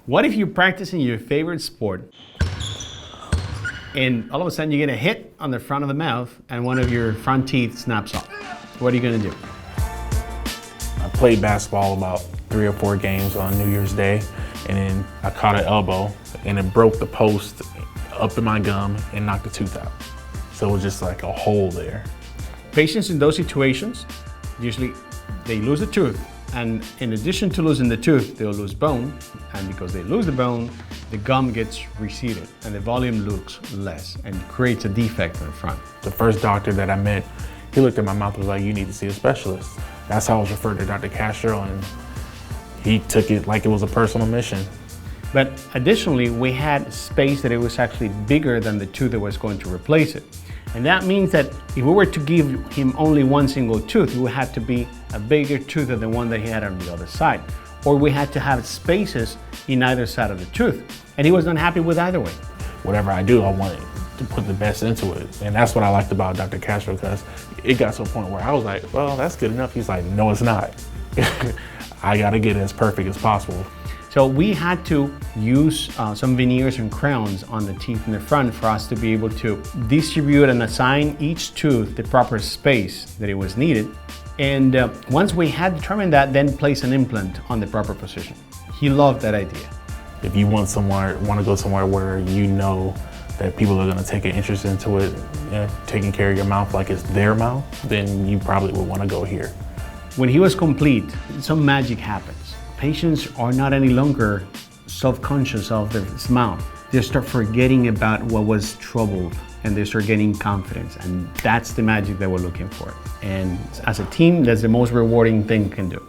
What if you're practicing your favorite sport and all of a sudden you get a hit on the front of the mouth and one of your front teeth snaps off? What are you gonna do? I played basketball about 3 or 4 games on New Year's Day, and then I caught an elbow and it broke the post up in my gum and knocked the tooth out. So it was just like a hole there. Patients in those situations, usually they lose a tooth, and in addition to losing the tooth, they'll lose bone, and because they lose the bone, the gum gets receded and the volume looks less and creates a defect in the front. The first doctor that I met, he looked at my mouth and was like, "You need to see a specialist." That's how I was referred to Dr. Castro, and he took it like it was a personal mission. But additionally, we had space that it was actually bigger than the tooth that was going to replace it. And that means that if we were to give him only one single tooth, it would have to be a bigger tooth than the one that he had on the other side. Or we had to have spaces in either side of the tooth. And he was not happy with either way. Whatever I do, I wanted to put the best into it. And that's what I liked about Dr. Castro, because it got to a point where I was like, well, that's good enough. He's like, no, it's not. I gotta get it as perfect as possible. So we had to use some veneers and crowns on the teeth in the front for us to be able to distribute and assign each tooth the proper space that it was needed. And once we had determined that, then place an implant on the proper position. He loved that idea. If you want to go somewhere where you know that people are gonna take an interest into it, taking care of your mouth like it's their mouth, then you probably would wanna go here. When he was complete, some magic happens. Patients are not any longer self-conscious of their mouth. They start forgetting about what was troubled and they start gaining confidence. And that's the magic that we're looking for. And as a team, that's the most rewarding thing we can do.